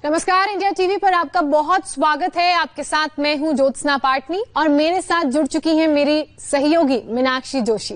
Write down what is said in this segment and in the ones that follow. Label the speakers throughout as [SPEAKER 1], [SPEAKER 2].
[SPEAKER 1] नमस्कार, India TV पर आपका बहुत स्वागत है। आपके साथ मैं हूं ज्योत्सना पाटनी और मेरे साथ जुड़ चुकी हैं मेरी सहयोगी मीनाक्षी जोशी।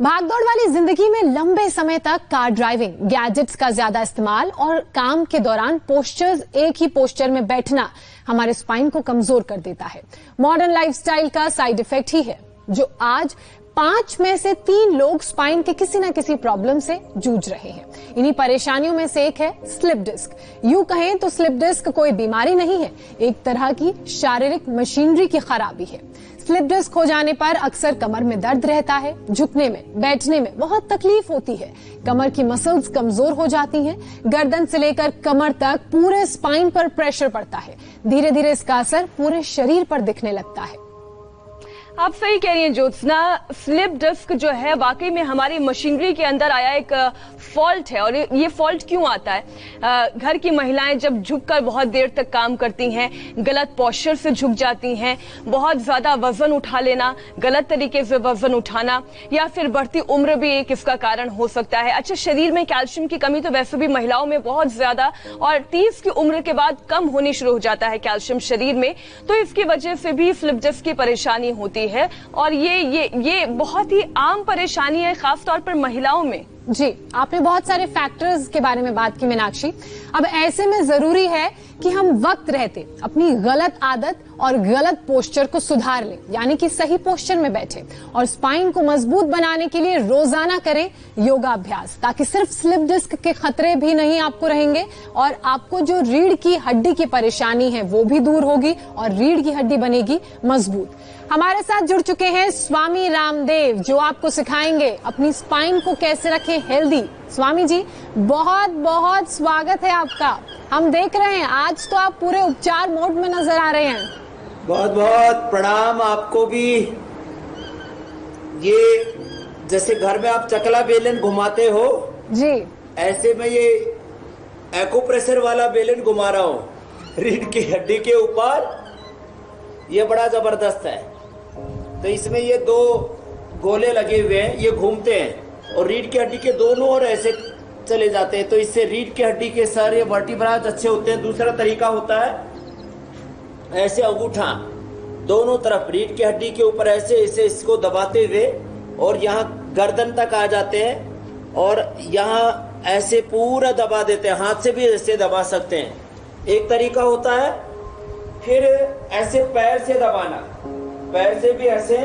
[SPEAKER 1] भागदौड़ वाली जिंदगी में लंबे समय तक कार ड्राइविंग, गैजेट्स का ज्यादा इस्तेमाल और काम के दौरान पोस्चर्स, एक ही पोस्चर में बैठना हमारे स्पाइन को कमजोर कर देता है। मॉडर्न लाइफस्टाइल का साइड इफेक्ट ही है जो आज 5 में से 3 लोग स्पाइन के किसी न किसी प्रॉब्लम से जूझ रहे हैं। इन्हीं परेशानियों में से एक है स्लिप डिस्क। यूं कहें तो स्लिप डिस्क कोई बीमारी नहीं है, एक तरह की शारीरिक मशीनरी की खराबी है। स्लिप डिस्क हो जाने पर अक्सर कमर में दर्द रहता है, झुकने में, बैठने में बहुत तकलीफ होती है, कमर की मसल्स कमजोर हो जाती हैं, गर्दन से लेकर कमर तक पूरे स्पाइन पर प्रेशर पड़ता है। धीरे धीरे इसका असर पूरे शरीर पर दिखने लगता है।
[SPEAKER 2] आप सही कह रही हैं ज्योत्सना, स्लिप डिस्क जो है वाकई में हमारी मशीनरी के अंदर आया एक फॉल्ट है। और ये फॉल्ट क्यों आता है? घर की महिलाएं जब झुककर बहुत देर तक काम करती हैं, गलत पोस्चर से झुक जाती हैं, बहुत ज्यादा वजन उठा लेना, गलत तरीके से वजन उठाना, या फिर बढ़ती उम्र भी एक इसका कारण हो सकता है। अच्छा, शरीर में कैल्शियम की कमी तो वैसे भी महिलाओं में बहुत ज्यादा, और 30 की उम्र के बाद कम होनी शुरू हो जाता है कैल्शियम शरीर में, तो इसकी वजह से भी स्लिप डिस्क की परेशानी होती है। और ये बहुत ही आम परेशानी है, खासतौर पर महिलाओं में।
[SPEAKER 1] जी, आपने बहुत सारे फैक्टर्स के बारे में बात की मीनाक्षी। अब ऐसे में जरूरी है कि हम वक्त रहते अपनी गलत आदत और गलत पोस्चर को सुधार लें, यानी कि सही पोस्चर में बैठे, और स्पाइन को मजबूत बनाने के लिए रोजाना करें योगा अभ्यास, ताकि सिर्फ स्लिप डिस्क के खतरे भी नहीं आपको रहेंगे और आपको जो रीढ़ की हड्डी की परेशानी है वो भी दूर होगी और रीढ़ की हड्डी बनेगी मजबूत। हमारे साथ जुड़ चुके हैं स्वामी रामदेव, जो आपको सिखाएंगे अपनी स्पाइन को कैसे रखें हेल्दी। स्वामी जी, बहुत बहुत स्वागत है आपका। हम देख रहे हैं आज तो आप पूरे उपचार मोड में नजर आ रहे हैं।
[SPEAKER 3] बहुत बहुत प्रणाम आपको भी। ये जैसे घर में आप चकला बेलन घुमाते हो
[SPEAKER 1] जी,
[SPEAKER 3] ऐसे में ये एक्यूप्रेशर वाला बेलन घुमा रहा हूँ रीढ़ की हड्डी के ऊपर। ये बड़ा जबरदस्त है। तो इसमें ये 2 गोले लगे हुए हैं, ये घूमते हैं और रीढ़ की हड्डी के दोनों ओर ऐसे चले जाते हैं, तो इससे रीढ़ की हड्डी के सारे वर्टिब्रास अच्छे होते हैं। दूसरा तरीका होता है ऐसे अंगूठा दोनों तरफ रीढ़ की हड्डी के ऊपर ऐसे ऐसे इसको दबाते हुए और यहाँ गर्दन तक आ जाते हैं और यहाँ ऐसे पूरा दबा देते हैं। हाथ से भी ऐसे दबा सकते हैं, एक तरीका होता है। फिर ऐसे पैर से दबाना, पैर से भी ऐसे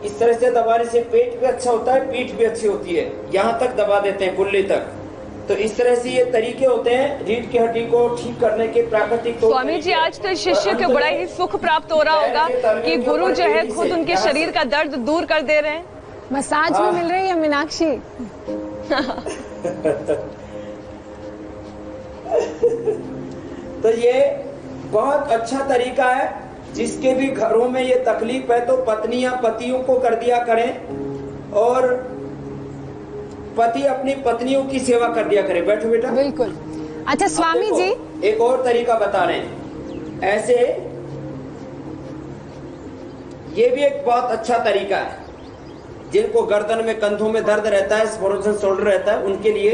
[SPEAKER 3] इस तरह से दबाने से पेट भी अच्छा होता है, पीठ भी अच्छी होती है। यहाँ तक दबा देते हैं, कुल्ली तक। तो इस तरह से ये तरीके होते हैं रीढ़ की हड्डी को ठीक करने के प्राकृतिक।
[SPEAKER 2] स्वामी जी, आज तो शिष्य को बड़ा ही सुख प्राप्त हो रहा होगा कि गुरु जो है खुद उनके शरीर का दर्द दूर कर दे रहे हैं।
[SPEAKER 1] मसाज भी मिल रही है मीनाक्षी।
[SPEAKER 3] तो ये बहुत अच्छा तरीका है। जिसके भी घरों में ये तकलीफ है तो पत्नियां पतियों को कर दिया करें और पति अपनी पत्नियों की सेवा कर दिया करें। बैठो बेटा।
[SPEAKER 1] बिल्कुल। अच्छा स्वामी जी,
[SPEAKER 3] एक और तरीका बता रहे हैं। ऐसे ये भी एक बहुत अच्छा तरीका है। जिनको गर्दन में, कंधों में दर्द रहता है, फ्रोजन शोल्डर रहता है, उनके लिए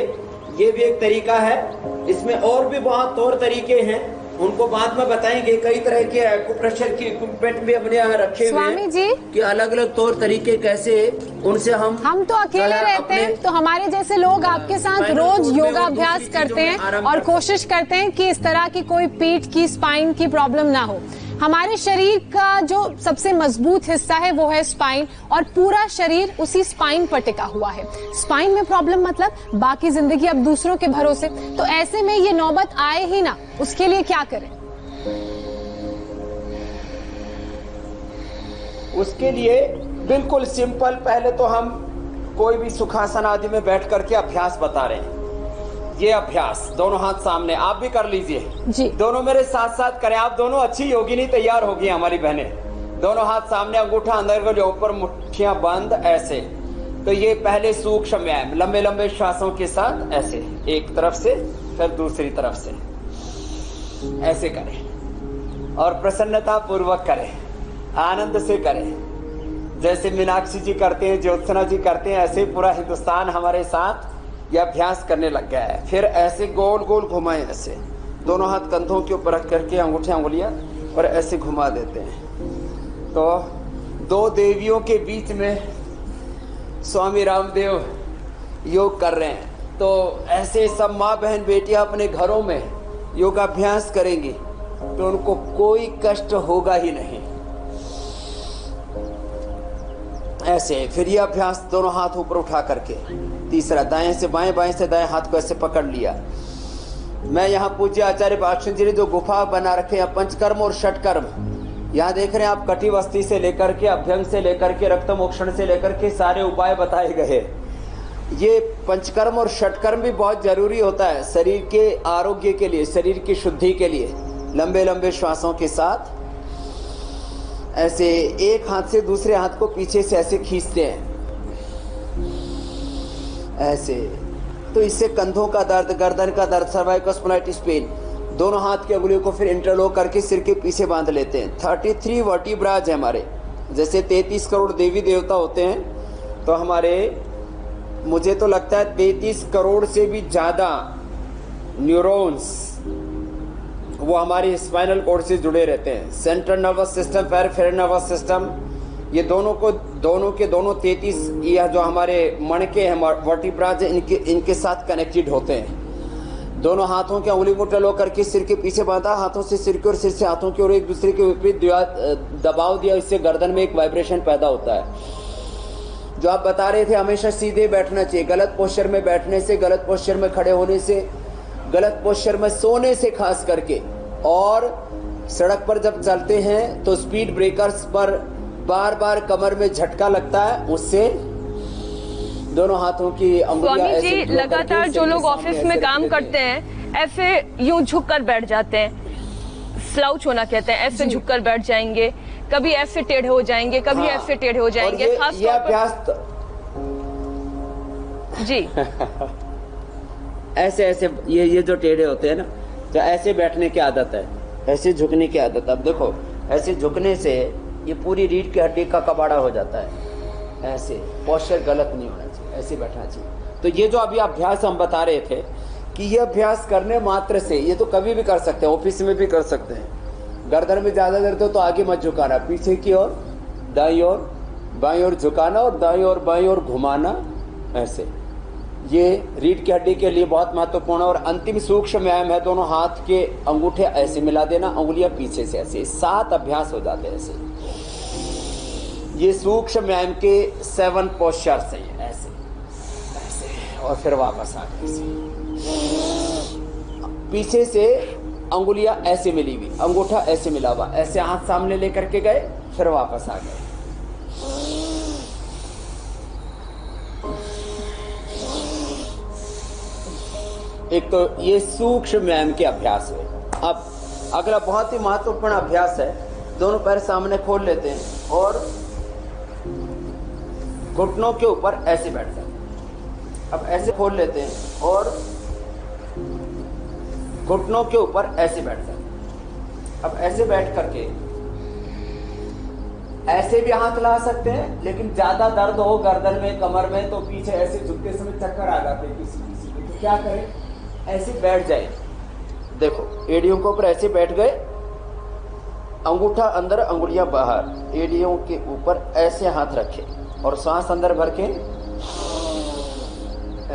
[SPEAKER 3] ये भी एक तरीका है। इसमें और भी बहुत और तरीके हैं, उनको बाद में बताएंगे। कई तरह के एक्यूप्रेशर की इक्विपमेंट भी अपने यहाँ रखे हुए
[SPEAKER 1] स्वामी जी,
[SPEAKER 3] कि अलग अलग तौर तरीके कैसे उनसे हम
[SPEAKER 1] तो अकेले रहते हैं, तो हमारे जैसे लोग आपके साथ रोज योगा अभ्यास करते हैं और कोशिश करते हैं कि इस तरह की कोई पीठ की, स्पाइन की प्रॉब्लम ना हो। हमारे शरीर का जो सबसे मजबूत हिस्सा है वो है स्पाइन, और पूरा शरीर उसी स्पाइन पर टिका हुआ है। स्पाइन में प्रॉब्लम मतलब बाकी जिंदगी अब दूसरों के भरोसे। तो ऐसे में ये नौबत आए ही ना, उसके लिए क्या करें?
[SPEAKER 3] उसके लिए बिल्कुल सिंपल, पहले तो हम कोई भी सुखासन आदि में बैठ करके अभ्यास बता रहे हैं। ये अभ्यास दोनों हाथ सामने, आप भी कर लीजिए
[SPEAKER 1] जी।
[SPEAKER 3] दोनों मेरे साथ साथ करें। आप दोनों अच्छी योगिनी तैयार होगी हमारी बहनें। दोनों हाथ सामने, अंगूठा अंदर को, जो ऊपर, मुट्ठियां बंद ऐसे। तो ये पहले सूक्ष्म व्यायाम, लंबे लंबे श्वासों के साथ ऐसे, एक तरफ से फिर दूसरी तरफ से ऐसे करें और प्रसन्नता पूर्वक करें, आनंद से करें। जैसे मीनाक्षी जी करते हैं, ज्योत्सना जी करते हैं, ऐसे पूरा हिंदुस्तान हमारे साथ यह अभ्यास करने लग गया है। फिर ऐसे गोल गोल घुमाएं, ऐसे दोनों हाथ कंधों के ऊपर रख करके अंगूठे अंगुलियां और ऐसे घुमा देते हैं। तो दो देवियों के बीच में स्वामी रामदेव योग कर रहे हैं। तो ऐसे सब माँ बहन बेटियां अपने घरों में योगाभ्यास करेंगी तो उनको कोई कष्ट होगा ही नहीं। ऐसे फिर ये अभ्यास दोनों हाथ ऊपर उठा करके, तीसरा दाएं से बाएं, बाएं से दाएं हाथ को ऐसे पकड़ लिया। मैं यहाँ पूज्य आचार्य बालकृष्ण जी ने जो गुफा बना रखे हैं पंचकर्म और षटकर्म, यहाँ देख रहे हैं आप, कटिवस्ती से लेकर के अभ्यंग से लेकर के रक्त मोक्षण से लेकर के सारे उपाय बताए गए। ये पंचकर्म और षटकर्म भी बहुत जरूरी होता है शरीर के आरोग्य के लिए, शरीर की शुद्धि के लिए। लंबे लंबे श्वासों के साथ ऐसे एक हाथ से दूसरे हाथ को पीछे से ऐसे खींचते हैं ऐसे। तो इससे कंधों का दर्द, गर्दन का दर्द, सर्वाइकल स्पॉन्डिलाइटिस पेन, दोनों हाथ की अंगुलियों को फिर इंटरलॉक करके सिर के पीछे बांध लेते हैं। 33 वर्टिब्राज है हमारे, जैसे 33 करोड़ देवी देवता होते हैं तो हमारे, मुझे तो लगता है 33 करोड़ से भी ज़्यादा न्यूरॉन्स वो हमारी स्पाइनल कॉर्ड से जुड़े रहते हैं। Central nervous system, peripheral nervous system, ये दोनों के दोनों 33 यह जो हमारे मणके हैं वर्टिब्राज इनके साथ कनेक्टेड होते हैं। दोनों हाथों के उंगली को टलो करके सिर के पीछे बांधा, हाथों से सिर के और सिर से हाथों की ओर एक दूसरे के विपरीत दबाव दिया, इससे गर्दन में एक वाइब्रेशन पैदा होता है। जो आप बता रहे थे हमेशा सीधे बैठना चाहिए, गलत पोस्चर में बैठने से, गलत पोस्चर में खड़े होने से, गलत पोस्चर में सोने से खास करके, और सड़क पर जब चलते हैं तो स्पीड ब्रेकर्स पर बार बार कमर में झटका लगता है, उससे दोनों हाथों की अंगुलियां
[SPEAKER 2] स्वामी
[SPEAKER 3] ऐसे
[SPEAKER 2] जी, लगातार जो लोग ऑफिस में काम करते हैं ऐसे यूं झुककर बैठ जाते हैं, स्लाउच होना कहते हैं, ऐसे झुककर बैठ जाएंगे, कभी ऐसे टेढ़े हो जाएंगे, कभी ऐसे टेढ़े हो जाएंगे। खास तौर पर जी
[SPEAKER 3] ऐसे ऐसे ये जो टेढ़े होते हैं ना, तो ऐसे बैठने की आदत है, ऐसे झुकने की आदत। अब देखो ऐसे झुकने से ये पूरी रीढ़ की हड्डी का कबाड़ा हो जाता है। ऐसे पोस्चर गलत नहीं होना चाहिए, ऐसे बैठना चाहिए। तो ये जो अभी अभ्यास हम बता रहे थे कि ये अभ्यास करने मात्र से, ये तो कभी भी कर सकते हैं, ऑफिस में भी कर सकते हैं। गर्दन में ज्यादा दर्द हो तो आगे मत झुकाना, पीछे की ओर, दाईं ओर बाईं ओर झुकाना और दाईं ओर बाईं ओर घुमाना, ऐसे। ये रीढ़ की हड्डी के लिए बहुत महत्वपूर्ण है। और अंतिम सूक्ष्म व्यायाम है, दोनों हाथ के अंगूठे ऐसे मिला देना, अंगुलियां पीछे से ऐसे, 7 अभ्यास हो जाते हैं ऐसे। ये सूक्ष्म व्यायाम के 7 पोस्चर्स हैं, ऐसे ऐसे, और फिर वापस आ गए ऐसे। पीछे से अंगुलियां ऐसे मिली हुई, अंगूठा ऐसे मिला हुआ, ऐसे हाथ सामने लेकर के गए, फिर वापस आ गए। एक तो ये सूक्ष्म व्यायाम के अभ्यास है। अब अगला बहुत ही महत्वपूर्ण अभ्यास है, दोनों पैर सामने खोल लेते हैं और घुटनों के ऊपर ऐसे बैठ जाते हैं। अब ऐसे खोल लेते हैं और घुटनों के ऊपर ऐसे बैठ जाते हैं। अब ऐसे बैठ करके ऐसे भी हाथ ला सकते हैं, लेकिन ज्यादा दर्द हो गर्दन में, कमर में, तो पीछे ऐसे झुकते समय चक्कर आ जाते हैं किसी को, तो क्या करें, ऐसे बैठ जाए। देखो एड़ियों के ऊपर ऐसे बैठ गए, अंगूठा अंदर अंगुलियां बाहर, एड़ियों के ऊपर ऐसे हाथ रखे और सांस अंदर भर के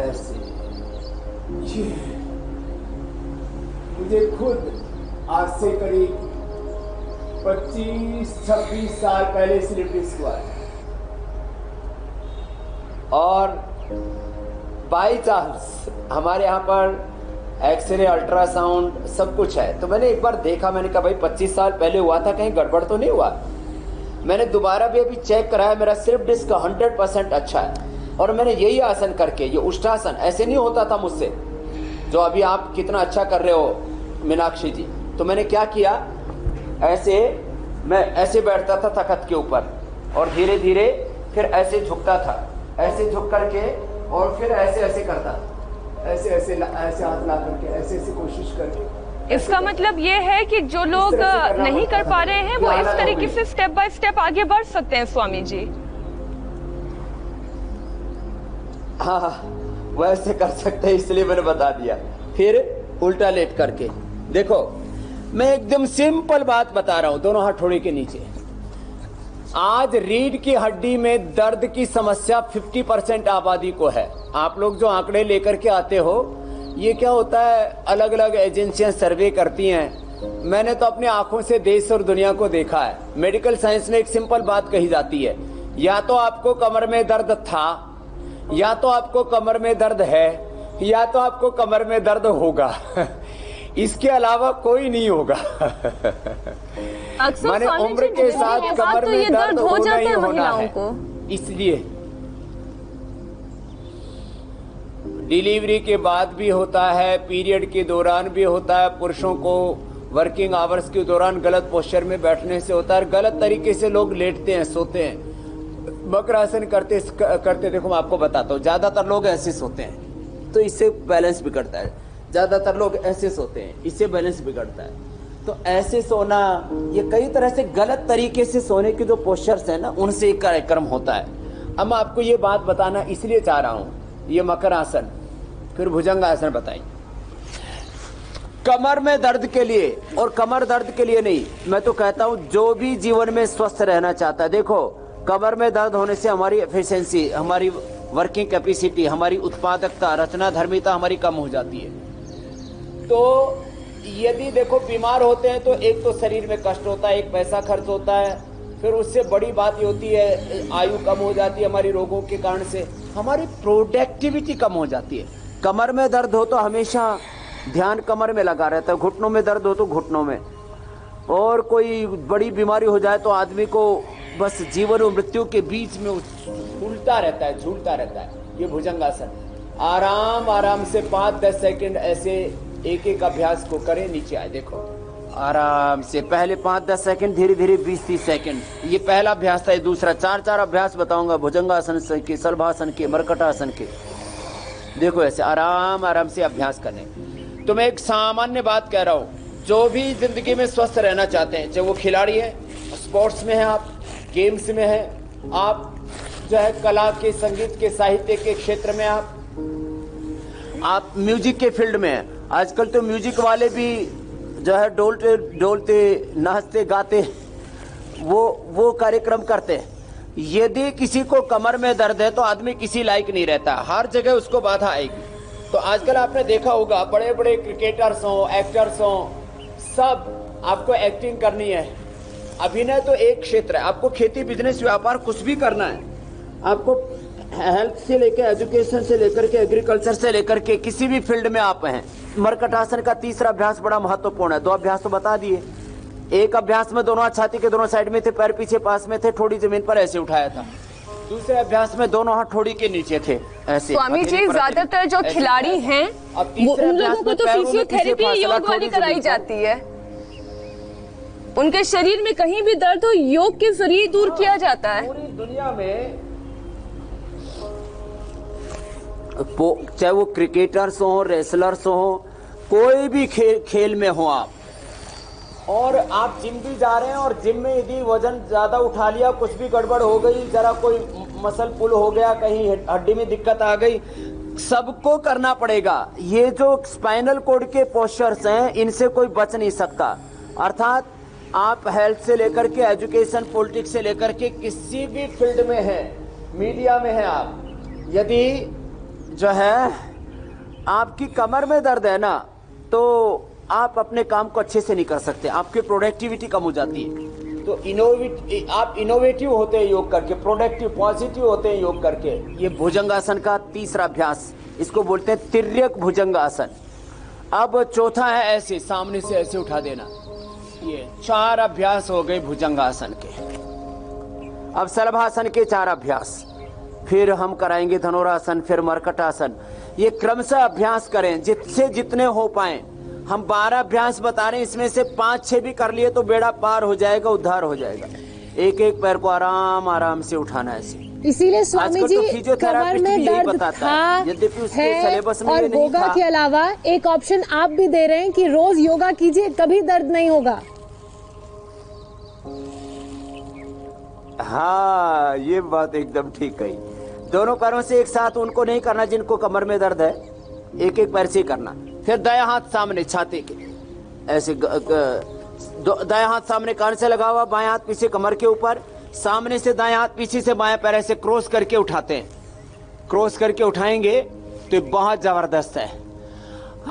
[SPEAKER 3] ऐसे। ये मुझे खुद आज से करीब 25-26 साल पहले स्लिप हुआ है, और बाई चांस हमारे यहाँ पर एक्सरे, अल्ट्रासाउंड सब कुछ है। तो मैंने एक बार देखा, मैंने कहा भाई 25 साल पहले हुआ था, कहीं गड़बड़ तो नहीं हुआ। मैंने दोबारा भी अभी चेक कराया, मेरा स्लिप डिस्क 100% अच्छा है। और मैंने यही आसन करके, ये उष्टासन ऐसे नहीं होता था मुझसे, जो अभी आप कितना अच्छा कर रहे हो मीनाक्षी जी। तो मैंने क्या किया, ऐसे मैं ऐसे बैठता था तख्त के ऊपर, और धीरे धीरे फिर ऐसे झुकता था, ऐसे झुक करके, और फिर ऐसे ऐसे करता था, ऐसे ऐसे ऐसे हाथ ला करके, ऐसे ऐसे कोशिश करके।
[SPEAKER 2] इसका मतलब ये है कि जो लोग नहीं कर पा रहे हैं वो इस तरीके से स्टेप बाय स्टेप आगे बढ़ सकते हैं स्वामी जी।
[SPEAKER 3] हाँ, वैसे कर सकते हैं, इसलिए मैंने बता दिया। फिर उल्टा लेट करके देखो मैं एकदम सिंपल बात बता रहा हूं, दोनों हथौड़े के नीचे। आज रीढ़ की हड्डी में दर्द की समस्या 50% आबादी को है। आप लोग जो आंकड़े लेकर के आते हो, ये क्या होता है, अलग अलग एजेंसियां सर्वे करती हैं। मैंने तो अपनी आंखों से देश और दुनिया को देखा है। मेडिकल साइंस में एक सिंपल बात कही जाती है, या तो आपको कमर में दर्द था, या तो आपको कमर में दर्द है, या तो आपको कमर में दर्द होगा। इसके अलावा कोई नहीं होगा। माने उम्र के साथ कमर में दर्द होना ही होना है। इसलिए डिलीवरी के बाद भी होता है, पीरियड के दौरान भी होता है। पुरुषों को वर्किंग आवर्स के दौरान गलत पोस्चर में बैठने से होता है, गलत तरीके से लोग लेटते हैं, सोते हैं, वक्रासन करते देखो मैं आपको बताता हूँ, ज्यादातर लोग ऐसे सोते हैं तो इससे बैलेंस बिगड़ता है। ज्यादातर लोग ऐसे सोते हैं, इससे बैलेंस बिगड़ता है। तो ऐसे सोना, ये कई तरह से गलत तरीके से सोने के जो पोस्चर्स है ना, उनसे एक कार्यक्रम होता है। अब मैं आपको ये बात बताना इसलिए चाह रहा हूं, ये मकर आसन फिर भुजंगासन बताइए। कमर में दर्द के लिए, और कमर दर्द के लिए नहीं, मैं तो कहता हूं जो भी जीवन में स्वस्थ रहना चाहता है, देखो कमर में दर्द होने से हमारी एफिशिएंसी, हमारी वर्किंग कैपेसिटी, हमारी उत्पादकता, रचना धर्मिता हमारी कम हो जाती है। तो यदि देखो बीमार होते हैं तो एक तो शरीर में कष्ट होता है, एक पैसा खर्च होता है, फिर उससे बड़ी बात ये होती है आयु कम हो जाती है हमारी रोगों के कारण से, हमारी प्रोडक्टिविटी कम हो जाती है। कमर में दर्द हो तो हमेशा ध्यान कमर में लगा रहता है, घुटनों में दर्द हो तो घुटनों में, और कोई बड़ी बीमारी हो जाए तो आदमी को बस जीवन और मृत्यु के बीच में झूलता रहता है, झूलता रहता है। ये भुजंगासन आराम आराम से 5-10 सेकंड ऐसे एक एक अभ्यास को करें। नीचे आए, देखो आराम से, पहले 5-10 सेकंड, धीरे धीरे 20-30 सेकंड। ये पहला अभ्यास था। दूसरा 4 अभ्यास बताऊंगा, भुजंगासन के, शलभासन के, मरकटासन के। देखो ऐसे आराम आराम से अभ्यास करने। तो मैं एक सामान्य बात कह रहा हूं, जो भी जिंदगी में स्वस्थ रहना चाहते हैं, चाहे वो खिलाड़ी है, स्पोर्ट्स में है, आप गेम्स में है, आप जो है कला के, संगीत के, साहित्य के क्षेत्र में, आप म्यूजिक के फील्ड में है। आजकल तो म्यूजिक वाले भी जो है डोलते नाचते गाते वो कार्यक्रम करते हैं। यदि किसी को कमर में दर्द है तो आदमी किसी लायक नहीं रहता, हर जगह उसको बाधा आएगी। तो आजकल आपने देखा होगा, बड़े बड़े क्रिकेटर्स हों, एक्टर्स हों, सब आपको एक्टिंग करनी है। अभिनय तो एक क्षेत्र है, आपको खेती, बिजनेस, व्यापार कुछ भी करना है, आपको हेल्थ से लेकर, एजुकेशन से लेकर के, एग्रीकल्चर से लेकर के, किसी भी फील्ड में आप हैं। मरकटासन का तीसरा अभ्यास बड़ा महत्वपूर्ण है। 2 अभ्यास तो बता दिए। एक अभ्यास में दोनों हाथ छाती के दोनों साइड में थे, पैर पीछे पास में थे, थोड़ी जमीन पर ऐसे उठाया था। दूसरे अभ्यास में दोनों हाथ थोड़ी के नीचे थे, ऐसे।
[SPEAKER 2] स्वामी जी, ज्यादातर जो खिलाड़ी हैं वो, उन लोगों को तो फिजियोथेरेपी, योग वाली कराई जाती है। उनके शरीर में कहीं भी दर्द हो, योग के जरिए दूर किया जाता है।
[SPEAKER 3] पूरी दुनिया में चाहे वो क्रिकेटर्स हो, रेसलर्स हो, कोई भी खेल में हो आप, और आप जिम भी जा रहे हैं, और जिम में यदि वजन ज्यादा उठा लिया, कुछ भी गड़बड़ हो गई, जरा कोई मसल पुल हो गया, कहीं हड्डी में दिक्कत आ गई, सबको करना पड़ेगा। ये जो स्पाइनल कोड के पोस्चर्स हैं, इनसे कोई बच नहीं सकता। अर्थात आप हेल्थ से लेकर के, एजुकेशन, पॉलिटिक्स से लेकर के, किसी भी फील्ड में है, मीडिया में है आप, यदि जो है आपकी कमर में दर्द है ना, तो आप अपने काम को अच्छे से नहीं कर सकते, आपकी प्रोडक्टिविटी कम हो जाती है। तो आप इनोवेटिव होते हैं योग करके, प्रोडक्टिव, पॉजिटिव होते हैं योग करके। ये भुजंगासन का तीसरा अभ्यास, इसको बोलते हैं तिर्यक भुजंगासन। अब चौथा है ऐसे, सामने से ऐसे उठा देना। ये 4 अभ्यास हो गए भुजंगासन के। अब शलभासन के 4 अभ्यास, फिर हम कराएंगे धनुरासन, फिर मरकटासन। ये क्रमशः अभ्यास करें, जितने जितने हो पाए। हम 12 अभ्यास बता रहे हैं, इसमें से 5-6 भी कर लिए तो बेड़ा पार हो जाएगा, उद्धार हो जाएगा। एक एक पैर को आराम आराम से उठाना है ऐसे।
[SPEAKER 1] इसीलिए स्वामी जी, कमर में दर्द था,
[SPEAKER 3] यद्यपि उसके सिलेबस में
[SPEAKER 1] और योगा के अलावा एक ऑप्शन आप भी दे रहे हैं कि रोज योगा कीजिए, कभी दर्द नहीं होगा।
[SPEAKER 3] हाँ, ये बात एकदम ठीक कही। दोनों पैरों से एक साथ उनको नहीं करना जिनको कमर में दर्द है, एक एक पैर से करना। फिर दायां हाथ सामने छाती के, ऐसे दायां हाथ सामने कान से लगा हुआ, बाएं हाथ पीछे कमर के ऊपर, सामने से दायां हाथ, पीछे से बाएं पैर ऐसे क्रॉस करके उठाते हैं। क्रॉस करके उठाएंगे तो बहुत जबरदस्त है।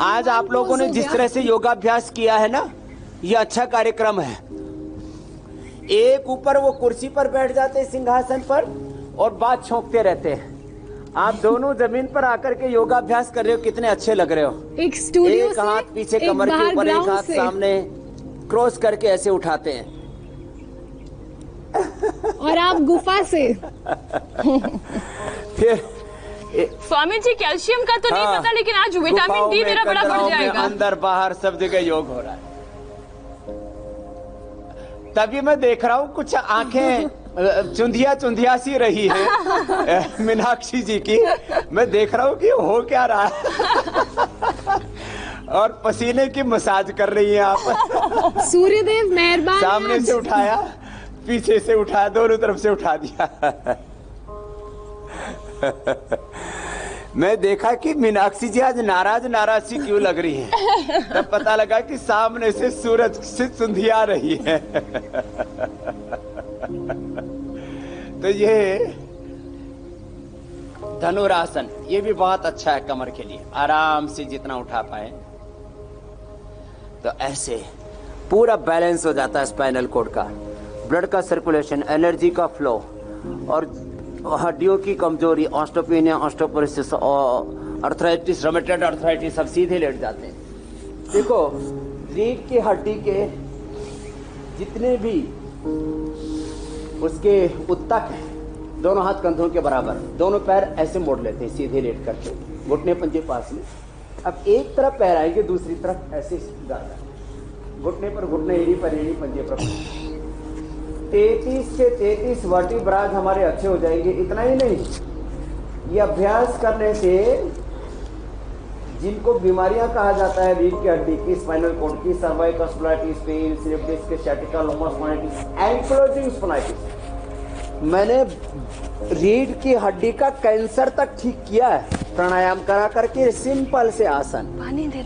[SPEAKER 3] आज आप लोगों ने जिस तरह से योगाभ्यास किया है ना, ये अच्छा कार्यक्रम है। एक ऊपर वो कुर्सी पर बैठ जाते हैं सिंहासन पर और बात छोंकते रहते हैं। आप दोनों जमीन पर आकर के योगाभ्यास कर रहे हो, कितने अच्छे लग रहे हो।
[SPEAKER 1] एक स्टूडियो
[SPEAKER 3] एक हाथ पीछे कमर के ऊपर, एक हाथ सामने क्रॉस करके ऐसे उठाते हैं।
[SPEAKER 1] और आप गुफा से
[SPEAKER 3] फिर
[SPEAKER 2] स्वामी जी कैल्शियम का तो नहीं पता, लेकिन आज विटामिन डी मेरा बड़ा बढ़ जाएगा।
[SPEAKER 3] अंदर बाहर सब जगह योग हो रहा है। तभी मैं देख रहा हूँ कुछ आंखें चुंधिया चुंधिया सी रही है मीनाक्षी जी की। मैं देख रहा हूँ कि हो क्या रहा है। और पसीने की मसाज कर रही हैं आप।
[SPEAKER 1] सूर्यदेव मेहरबान।
[SPEAKER 3] सामने से उठाया, पीछे से उठाया, दोनों तरफ से उठा दिया। मैं देखा कि मीनाक्षी जी आज नाराज नाराज सी क्यों लग रही हैं। तब पता लगा कि सामने से सूरज से चुंधिया रही है। तो ये धनुरासन, ये भी बहुत अच्छा है कमर के लिए। आराम से जितना उठा पाए तो ऐसे पूरा बैलेंस हो जाता है स्पाइनल कॉर्ड का, ब्लड का सर्कुलेशन, एनर्जी का फ्लो, और हड्डियों की कमजोरी, osteopenia, osteoporosis, arthritis, rheumatoid arthritis, सब सीधे लेट जाते हैं। देखो, रीढ़ की हड्डी के जितने भी उसके उत्तक हैं, दोनों हाथ कंधों के बराबर, दोनों पैर ऐसे मोड़ लेते हैं सीधे लेट करके, घुटने पंजे पास में। अब एक तरफ पैर आएंगे, दूसरी तरफ ऐसे ज्यादा, घुटने पर घुटने, एड़ी पर एड़ी, पंजे पर 33 से 33 वर्टिब्राज हमारे अच्छे हो जाएंगे। इतना ही नहीं, ये अभ्यास करने से जिनको बीमारियां कहा जाता है रीढ़ की हड्डी की, स्पाइनल कॉर्ड की, cervical spondylitis, pain, slip disc, sciatica, lumbar spondylitis, ankylosing spondylitis, मैंने रीढ़ की हड्डी का कैंसर तक ठीक किया है प्राणायाम करा करके। सिंपल से आसन,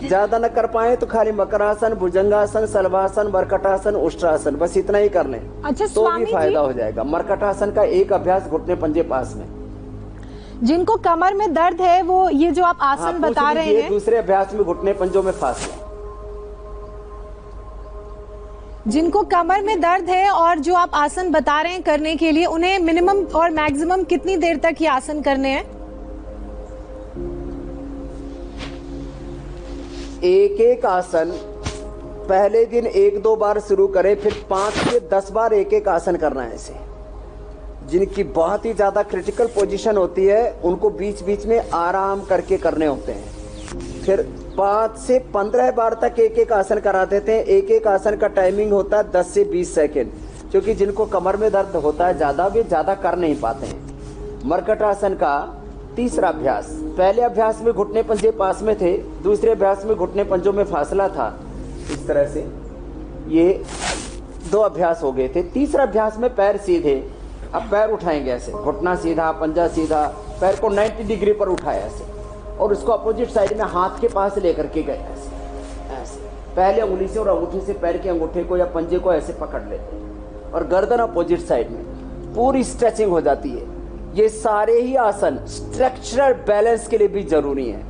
[SPEAKER 3] ज्यादा न कर पाए तो खाली मकरासन, भुजंगासन, सलवासन, मरकटासन, उष्ट्रासन, बस इतना ही कर लें।
[SPEAKER 1] अच्छा,
[SPEAKER 3] तो भी फायदा हो जाएगा। मरकटासन का एक अभ्यास घुटने पंजे पास में।
[SPEAKER 1] जिनको कमर में दर्द है वो ये जो आप आसन बता रहे हैं,
[SPEAKER 3] दूसरे अभ्यास में घुटने पंजों में फासला।
[SPEAKER 1] जिनको कमर में दर्द है और जो आप आसन बता रहे हैं करने के लिए, उन्हें मिनिमम और मैक्सिमम कितनी देर तक ये आसन करने हैं?
[SPEAKER 3] एक एक आसन पहले दिन 1-2 बार शुरू करें, फिर 5 से 10 बार एक एक आसन करना है इसे। जिनकी बहुत ही ज्यादा क्रिटिकल पोजीशन होती है उनको बीच बीच में आराम करके करने होते हैं। फिर 5 से 15 बार तक एक एक आसन करा देते हैं। एक एक आसन का टाइमिंग होता है 10 से 20 सेकेंड, क्योंकि जिनको कमर में दर्द होता है ज्यादा, वे ज्यादा कर नहीं पाते हैं। मरकटासन का तीसरा अभ्यास, पहले अभ्यास में घुटने पंजे पास में थे, दूसरे अभ्यास में घुटने पंजों में फासला था। इस तरह से ये 2 अभ्यास हो गए थे। तीसरा अभ्यास में पैर सीधे, अब पैर उठाएंगे ऐसे, घुटना सीधा, पंजा सीधा, पैर को 90 डिग्री पर उठाया ऐसे, और उसको अपोजिट साइड में हाथ के पास लेकर के गए ऐसे ऐसे। पहले उंगली से और अंगूठे से पैर के अंगूठे को या पंजे को ऐसे पकड़ लेते हैं, और गर्दन अपोजिट साइड में, पूरी स्ट्रेचिंग हो जाती है। ये सारे ही आसन स्ट्रक्चरल बैलेंस के लिए भी जरूरी है।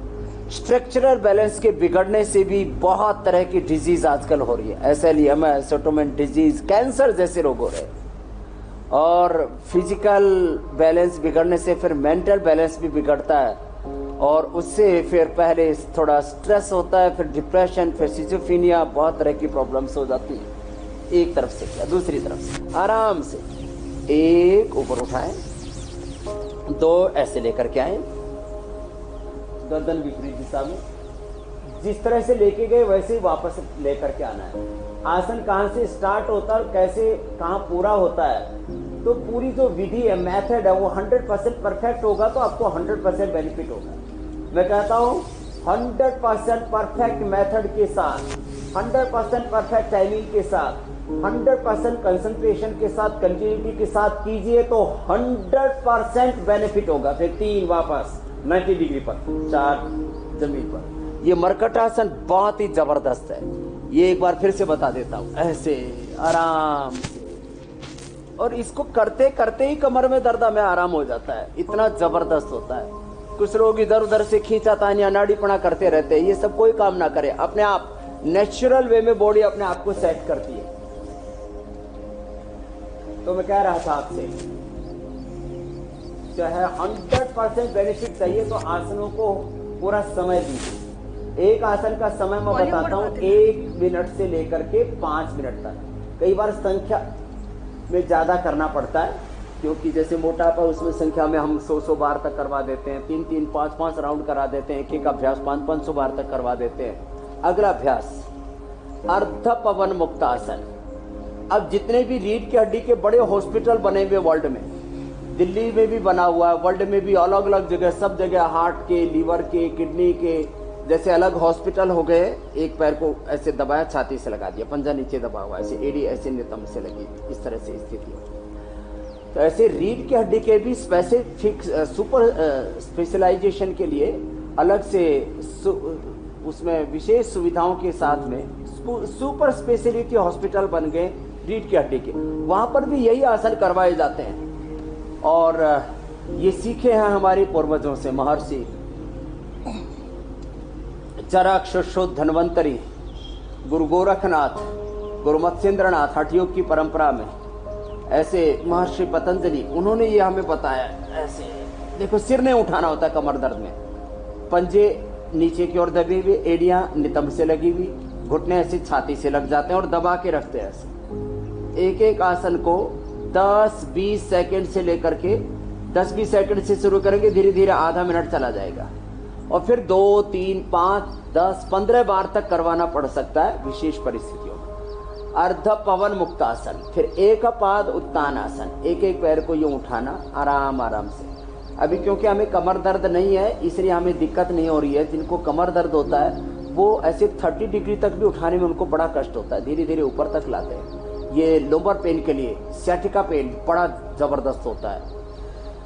[SPEAKER 3] स्ट्रक्चरल बैलेंस के बिगड़ने से भी बहुत तरह की डिजीज आजकल हो रही है, SLEMS, ऑटोइम्यून डिजीज, कैंसर जैसे रोग हो रहे हैं। और फिजिकल बैलेंस बिगड़ने से फिर मेंटल बैलेंस भी बिगड़ता है, और उससे फिर पहले थोड़ा स्ट्रेस होता है, फिर डिप्रेशन, फिर सिजोफ्रेनिया, बहुत तरह की प्रॉब्लम्स हो जाती हैं। एक तरफ से किया, दूसरी तरफ से आराम से, एक ऊपर उठाएं, 2 ऐसे लेकर के आए, गर्दन विपरीत दिशा में, जिस तरह से लेके गए वैसे ही वापस लेकर के आना है। आसन कहाँ से स्टार्ट होता है और कैसे कहाँ पूरा होता है, तो पूरी जो विधि है, मेथड है, वो 100% परफेक्ट होगा तो आपको 100% बेनिफिट होगा। मैं कहता हूँ 100% परफेक्ट मेथड के साथ, 100% परफेक्ट टाइमिंग के साथ, 100% कंसंट्रेशन के साथ, कंटिन्यूटी के साथ कीजिए तो 100% बेनिफिट होगा। फिर 3 वापस 90 डिग्री पर, 4 जमीन पर। ये मरकटासन बहुत ही जबरदस्त है। ये एक बार फिर से बता देता हूं, ऐसे आराम से। और इसको करते करते ही कमर में दर्द में आराम हो जाता है, इतना जबरदस्त होता है। कुछ लोग इधर उधर से खींचातानियां नाड़ीपना करते रहते हैं, ये सब कोई काम ना करे, अपने आप नेचुरल वे में बॉडी अपने आप को सेट करती है। तो मैं कह रहा था आपसे, चाहे 100% बेनिफिट चाहिए तो आसनों को पूरा समय दीजिए। एक आसन का समय मैं बताता हूँ 1 मिनट से लेकर के 5 मिनट तक। कई बार संख्या में ज्यादा करना पड़ता है, क्योंकि जैसे मोटापा उसमें संख्या में हम 100 बार तक करवा देते हैं, 3-3, 5-5 राउंड करा देते हैं, एक अभ्यास 500 बार तक करवा देते हैं। अगला अभ्यास अर्ध पवन मुक्त आसन। अब जितने भी रीढ़ की हड्डी के बड़े हॉस्पिटल बने हुए वर्ल्ड में, दिल्ली में भी बना हुआ है, वर्ल्ड में भी अलग अलग जगह, सब जगह हार्ट के, लीवर के, किडनी के, जैसे अलग हॉस्पिटल हो गए। एक पैर को ऐसे दबाया, छाती से लगा दिया, पंजा नीचे दबा हुआ, ऐसे एडी ऐसे नितंब से लगी, इस तरह से स्थिति हो। तो ऐसे रीढ़ की हड्डी के भी स्पेसिफिक सुपर स्पेशलाइजेशन के लिए अलग से उसमें विशेष सुविधाओं के साथ में सुपर स्पेशलिटी हॉस्पिटल बन गए रीढ़ की हड्डी के, वहां पर भी यही आसन करवाए जाते हैं। और ये सीखे हैं हमारे पूर्वजों से, महर्षि चरक, सुश्रुत, धन्वंतरी, गुरु गोरखनाथ, गुरु मत्स्येंद्रनाथ, हठयोग की परंपरा में ऐसे महर्षि पतंजलि, उन्होंने ये हमें बताया। ऐसे देखो, सिर नहीं उठाना होता कमर दर्द में, पंजे नीचे की ओर दबे हुए, एड़ियां नितंब से लगी हुई, घुटने ऐसे छाती से लग जाते हैं और दबा के रखते हैं ऐसे। एक एक आसन को 10-20 सेकंड से लेकर के 10-20 सेकंड से शुरू करेंगे, धीरे धीरे आधा मिनट चला जाएगा, और फिर 2, 3, 5, 10, 15 बार तक करवाना पड़ सकता है विशेष परिस्थितियों में। अर्ध पवन मुक्त आसन, फिर एक पाद उत्तान आसन, एक एक पैर को यूं उठाना आराम आराम से। अभी क्योंकि हमें कमर दर्द नहीं है, इसलिए हमें दिक्कत नहीं हो रही है। जिनको कमर दर्द होता है वो ऐसे 30 डिग्री तक भी उठाने में उनको बड़ा कष्ट होता है, धीरे धीरे ऊपर तक लाते हैं। ये लोअर पेन के लिए सियाटिका पेन बड़ा जबरदस्त होता है।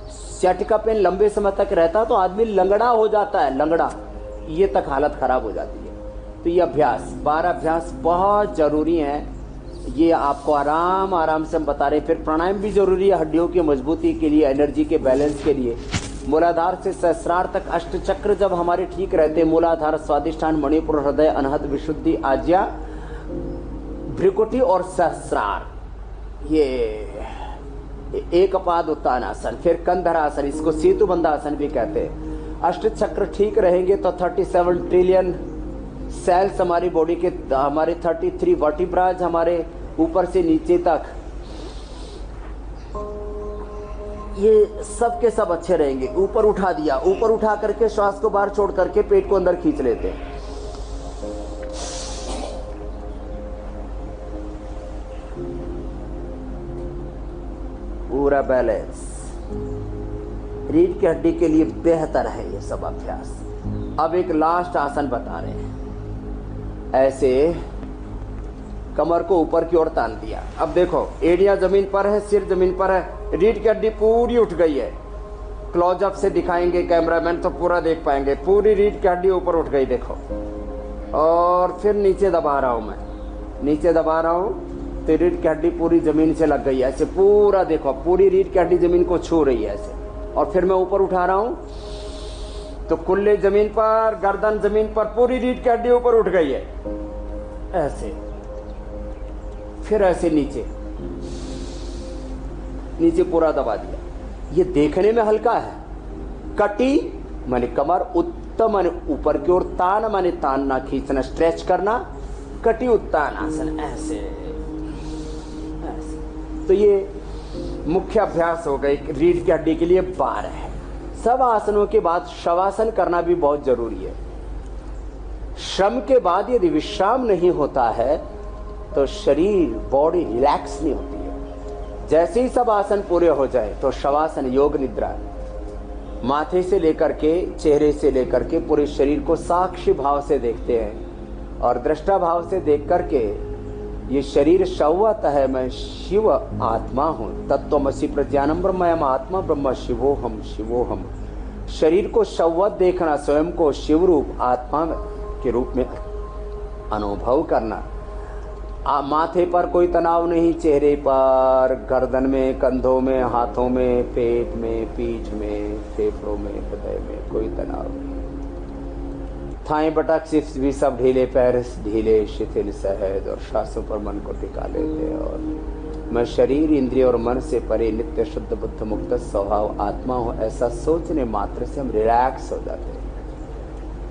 [SPEAKER 3] सियाटिका पेन लंबे समय तक रहता तो आदमी लंगड़ा हो जाता है, लंगड़ा, ये तक हालत खराब हो जाती है। तो ये अभ्यास 12 अभ्यास बहुत जरूरी हैं, ये आपको आराम आराम से हम बता रहे हैं। फिर प्राणायाम भी जरूरी है हड्डियों की मजबूती के लिए, एनर्जी के बैलेंस के लिए। मूलाधार से सहस्रार तक अष्ट चक्र जब हमारे ठीक रहते हैं, मूलाधार, स्वादिष्ठान, मणिपुर, हृदय, अनहद, विशुद्धि, आज्ञा, भ्रिकुटी और सहस्रार, ये एक पाद उत्तान आसन। फिर कंधरासन, इसको सेतु बंधासन भी कहते हैं। अष्ट चक्र ठीक रहेंगे तो 37 ट्रिलियन सेल्स हमारी बॉडी के, हमारे 33 वर्टिब्राज हमारे ऊपर से नीचे तक, ये सब के सब अच्छे रहेंगे। ऊपर उठा दिया, ऊपर उठा करके श्वास को बाहर छोड़ करके पेट को अंदर खींच लेते हैं। पूरा बैलेंस रीढ़ की हड्डी के लिए बेहतर है ये सब अभ्यास। अब एक लास्ट आसन बता रहे हैं। ऐसे कमर को ऊपर की ओर तान दिया। अब देखो, एड़ियां जमीन पर है, सिर जमीन पर है, रीढ़ की हड्डी पूरी उठ गई है। क्लोजअप से दिखाएंगे कैमरामैन तो पूरा देख पाएंगे, पूरी रीढ़ की हड्डी ऊपर उठ गई, देखो। और फिर नीचे दबा रहा हूं मैं, नीचे दबा रहा हूं तो रीढ़ की हड्डी पूरी जमीन से लग गई है, ऐसे पूरा देखो, पूरी रीढ़ की हड्डी जमीन को छू रही है ऐसे। और फिर मैं ऊपर उठा रहा हूं तो कुल्ले जमीन पर, गर्दन जमीन पर, पूरी रीढ़ की हड्डी ऊपर उठ गई है ऐसे। फिर ऐसे नीचे नीचे पूरा दबा दिया। ये देखने में हल्का है। कटी माने कमर, उत्तम माने ऊपर की ओर, तान माने तानना, खींचना, स्ट्रेच करना, कटी उत्तान आसन ऐसे ऐसे। तो ये मुख्य अभ्यास हो गए रीढ़ की हड्डी के लिए 12 है। सब आसनों के बाद शवासन करना भी बहुत जरूरी है। श्रम के बाद यदि विश्राम नहीं होता है तो शरीर, बॉडी रिलैक्स नहीं होती है। जैसे ही सब आसन पूरे हो जाए तो शवासन, योग निद्रा, माथे से लेकर के, चेहरे से लेकर के पूरे शरीर को साक्षी भाव से देखते हैं और दृष्टा भाव से देख करके ये शरीर शवत है, मैं शिव आत्मा हूं, तत्वमसि प्रज्ञानम ब्रह्मयम आत्मा ब्रह्म शिवोहम शिवोहम। शरीर को शवत देखना, स्वयं को शिव रूप आत्मा के रूप में अनुभव करना, माथे पर कोई तनाव नहीं, चेहरे पर, गर्दन में, कंधों में, हाथों में, पेट में, पीठ में, फेफड़ों में, हृदय में कोई तनाव नहीं। थाएं बटक सिर्फ भी सब ढीले, पैर ढीले, शिथिल, सहज और सांसों पर मन को टिका लेते। और मैं शरीर, इंद्रिय और मन से परे नित्य शुद्ध बुद्ध मुक्त स्वभाव आत्मा हूँ, ऐसा सोचने मात्र से हम रिलैक्स हो जाते हैं।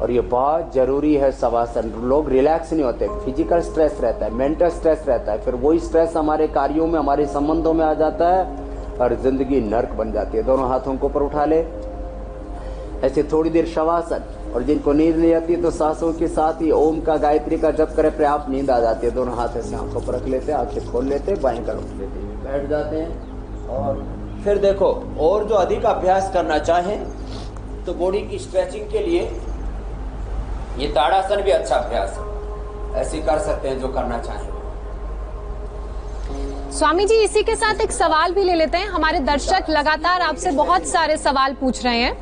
[SPEAKER 3] और ये बहुत जरूरी है शवासन। लोग रिलैक्स नहीं होते, फिजिकल स्ट्रेस रहता है, मेंटल स्ट्रेस रहता है, फिर वही स्ट्रेस हमारे कार्यों में, हमारे संबंधों में आ जाता है और जिंदगी नर्क बन जाती है। दोनों हाथों को ऊपर उठा ले, ऐसे थोड़ी देर शवासन। और जिनको नींद नहीं आती तो सांसों के साथ ही ओम का, गायत्री का जप करे, पर्याप्त नींद आ जाती है। दोनों हाथ ऐसे आंखों पर रख लेते हैं, आंखें खोल लेते हैं, बाएं कर उठ लेते हैं, बैठ जाते हैं। और फिर देखो, और जो अधिक अभ्यास करना चाहें तो बॉडी की स्ट्रेचिंग के लिए ये ताड़ासन भी अच्छा अभ्यास है, ऐसे कर सकते हैं जो करना चाहें।
[SPEAKER 1] स्वामी जी, इसी के साथ एक सवाल भी ले लेते हैं। हमारे दर्शक लगातार आपसे बहुत सारे सवाल पूछ रहे हैं।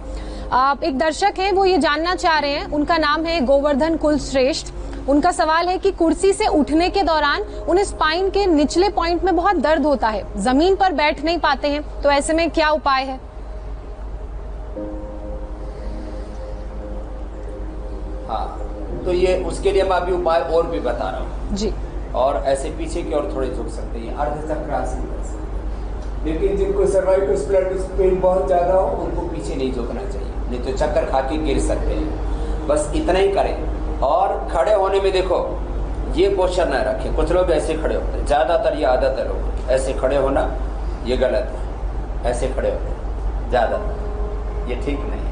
[SPEAKER 1] एक दर्शक हैं, वो ये जानना चाह रहे हैं, उनका नाम है गोवर्धन कुलश्रेष्ठ। उनका सवाल है कि कुर्सी से उठने के दौरान उन्हें स्पाइन के निचले पॉइंट में बहुत दर्द होता है, जमीन पर बैठ नहीं पाते हैं, तो ऐसे में क्या उपाय है?
[SPEAKER 3] हाँ, तो ये उसके लिए मैं अभी उपाय और भी बता रहा हूँ
[SPEAKER 1] जी।
[SPEAKER 3] और ऐसे पीछे की ओर थोड़े झुक सकते हैं, अर्धचक्रासन। लेकिन जिनको सर्वाइकल स्प्लेंडर पेन बहुत ज्यादा हो उनको पीछे नहीं झुकना चाहिए, नहीं तो चक्कर खा के गिर सकते हैं। बस इतना ही करें। और खड़े होने में देखो, ये पोस्चर न रखें। कुछ लोग ऐसे खड़े होते हैं, ज्यादातर ये आदत है लोग ऐसे खड़े होना, ये गलत है। ऐसे खड़े होते हैं ज्यादातर, ये ठीक नहीं है।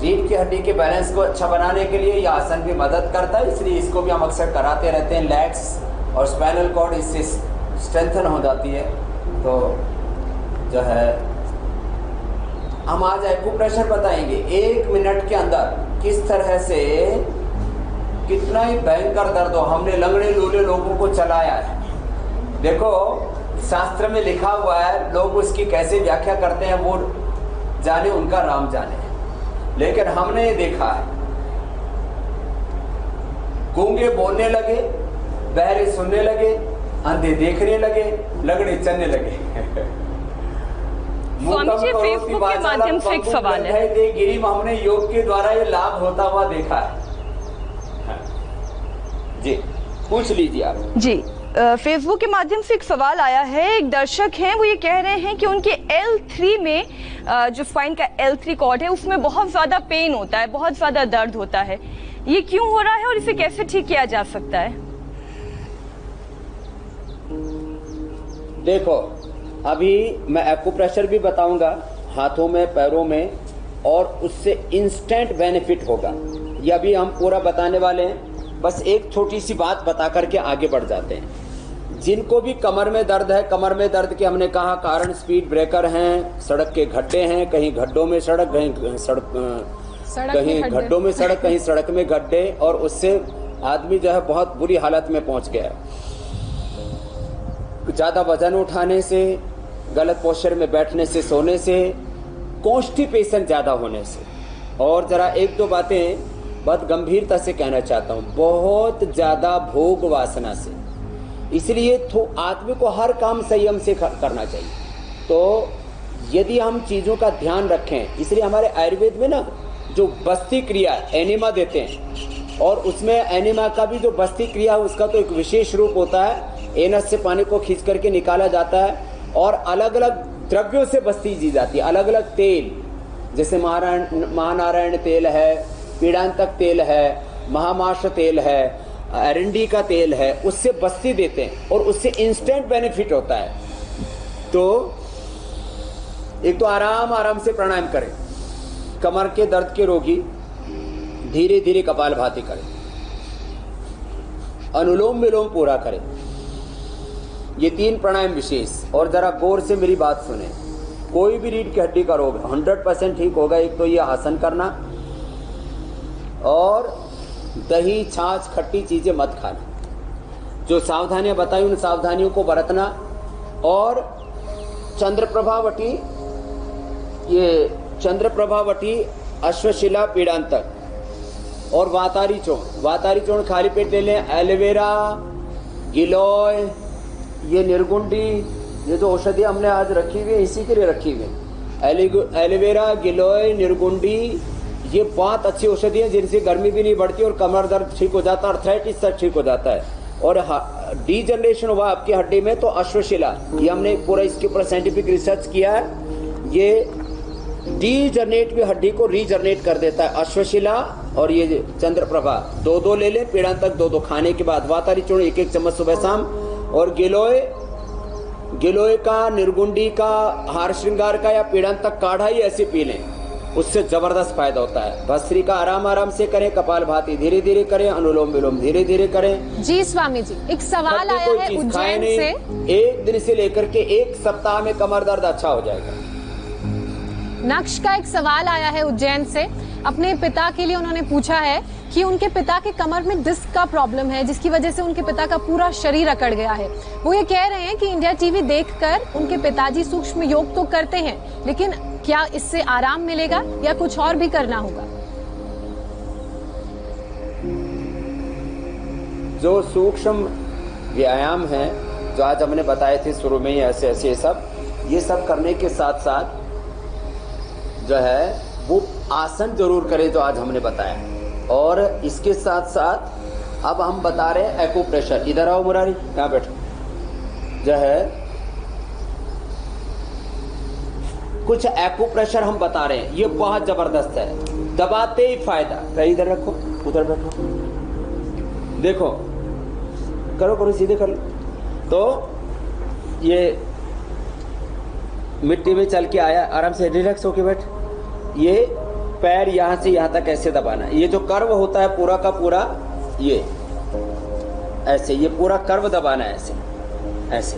[SPEAKER 3] रीढ़ की हड्डी के बैलेंस को अच्छा बनाने के लिए यह आसन भी मदद करता है, इसलिए इसको भी हम अक्सर कराते रहते हैं। लेग्स और स्पाइनल कॉर्ड इससे स्ट्रेंथन हो जाती है। तो जो है, हम आज एक्यूप्रेशर बताएंगे 1 मिनट के अंदर किस तरह से, कितना ही भयंकर दर्द हो, हमने लंगड़े लूले लोगों को चलाया है। देखो, शास्त्र में लिखा हुआ है, लोग उसकी कैसे व्याख्या करते हैं वो जाने, उनका राम जाने। लेकिन हमने ये देखा है, गूंगे बोलने लगे, बहरे सुनने लगे, अंधे देखने लगे, लंगड़े चलने लगे।
[SPEAKER 2] स्वामी जी, फेसबुक के माध्यम से एक सवाल है।
[SPEAKER 3] गिरी में हमने योग के द्वारा ये लाभ होता हुआ देखा है। जी, पूछ लीजिए आप।
[SPEAKER 2] जी, फेसबुक के माध्यम से एक सवाल आया है। एक दर्शक हैं, वो ये कह रहे हैं कि उनके L3 में जो स्पाइन का L3 कॉर्ड है उसमें बहुत ज्यादा पेन होता है, बहुत ज्यादा दर्द होता है। ये क्यों हो रहा है और इसे कैसे ठीक किया जा सकता है?
[SPEAKER 3] देखो, अभी मैं एक्यूप्रेशर भी बताऊंगा हाथों में, पैरों में, और उससे इंस्टेंट बेनिफिट होगा। ये अभी हम पूरा बताने वाले हैं। बस एक छोटी सी बात बता करके आगे बढ़ जाते हैं। जिनको भी कमर में दर्द है, कमर में दर्द के हमने कहा कारण स्पीड ब्रेकर हैं, सड़क के गड्ढे हैं, कहीं गड्ढों में सड़क, कहीं सड़क, कहीं गड्ढों में सड़क, कहीं सड़क में गड्ढे, और उससे आदमी जो है बहुत बुरी हालत में पहुंच गया। ज्यादा वजन उठाने से, गलत पोस्चर में बैठने से, सोने से, कॉन्स्टिपेशन ज्यादा होने से। और जरा एक दो बातें बहुत गंभीरता से कहना चाहता हूँ, बहुत ज्यादा भोग वासना से। इसलिए आदमी को हर काम संयम से करना चाहिए। तो यदि हम चीजों का ध्यान रखें, इसलिए हमारे आयुर्वेद में ना जो बस्ती क्रिया एनिमा देते हैं, और उसमें एनिमा का भी जो बस्ती क्रिया है उसका तो एक विशेष रूप होता है। एनस से पानी को खींच करके निकाला जाता है और अलग अलग द्रव्यों से बस्ती दी जाती है। अलग अलग तेल, जैसे महानारायण तेल है, पीड़ांतक तेल है, महामाश तेल है, अरंडी का तेल है, उससे बस्ती देते हैं और उससे इंस्टेंट बेनिफिट होता है। तो एक तो आराम आराम से प्राणायाम करें। कमर के दर्द के रोगी धीरे धीरे कपालभाति करें, अनुलोम विलोम पूरा करें। ये 3 प्राणायाम विशेष। और जरा गौर से मेरी बात सुने, कोई भी रीढ़ की हड्डी का रोग 100% ठीक होगा। एक तो ये आसन करना, और दही, छाछ, खट्टी चीजें मत खाना। जो सावधानियां बताई उन सावधानियों को बरतना। और चंद्रप्रभावटी, ये चंद्रप्रभावटी, अश्वशिला, पीड़ांतक और वातारी चूर्ण। वातारी चूर्ण खाली पेट ले लें। एलोवेरा, गिलोय, ये निर्गुंडी, ये जो औषधि हमने आज रखी हुई है इसी के लिए रखी हुई है। एलोवेरा, गिलोय, निर्गुंडी, ये बहुत अच्छी औषधि है जिनसे गर्मी भी नहीं बढ़ती और कमर दर्द ठीक हो जाता है, अर्थराइटिस तक ठीक हो जाता है। और डीजनरेशन हुआ आपकी हड्डी में तो अश्वशिला, ये हमने पूरा इसके ऊपर साइंटिफिक रिसर्च किया है। ये डीजनरेट भी हड्डी को रीजनरेट कर देता है। अश्वशिला और ये चंद्रप्रभा दो ले लें, पीड़ांतक दो खाने के बाद, वातारी चूर्ण 1 चम्मच सुबह शाम। और गिलोय का, निर्गुंडी का, हार श्रृंगार का या पीड़ांतक काढ़ा ही ऐसे पी लें, उससे जबरदस्त फायदा होता है। भस्त्री का आराम से करें, कपालभाति धीरे धीरे करें, अनुलोम विलोम धीरे धीरे करें।
[SPEAKER 1] जी स्वामी जी, एक सवाल आया है उज्जैन से।
[SPEAKER 3] 1 दिन से लेकर के 1 सप्ताह में कमर दर्द अच्छा हो जाएगा।
[SPEAKER 1] नक्श का एक सवाल आया है उज्जैन से। अपने पिता के लिए उन्होंने पूछा है कि उनके पिता के कमर में डिस्क का प्रॉब्लम है, जिसकी वजह से उनके पिता का पूरा शरीर अकड़ गया है। वो ये कह रहे हैं कि इंडिया टीवी देखकर उनके पिताजी सूक्ष्म योग तो करते हैं, लेकिन क्या इससे आराम मिलेगा या कुछ और भी करना होगा?
[SPEAKER 3] जो सूक्ष्म व्यायाम है जो आज हमने बताए थे शुरू में ही, ऐसे ये सब करने के साथ साथ जो है वो आसन जरूर करें जो आज हमने बताया। और इसके साथ साथ अब हम बता रहे हैं एक्यूप्रेशर। इधर आओ मुरारी, यहाँ बैठो। जो है कुछ एक्यूप्रेशर हम बता रहे हैं, ये बहुत जबरदस्त है, दबाते ही फायदा। कहीं इधर रखो, उधर बैठो, देखो, करो सीधे कर लो। तो ये मिट्टी में चल के आया, आराम से रिलैक्स होके बैठ। ये पैर यहाँ से यहाँ तक ऐसे दबाना है। ये जो कर्व होता है पूरा का पूरा, ये ऐसे, ये पूरा कर्व दबाना है, ऐसे ऐसे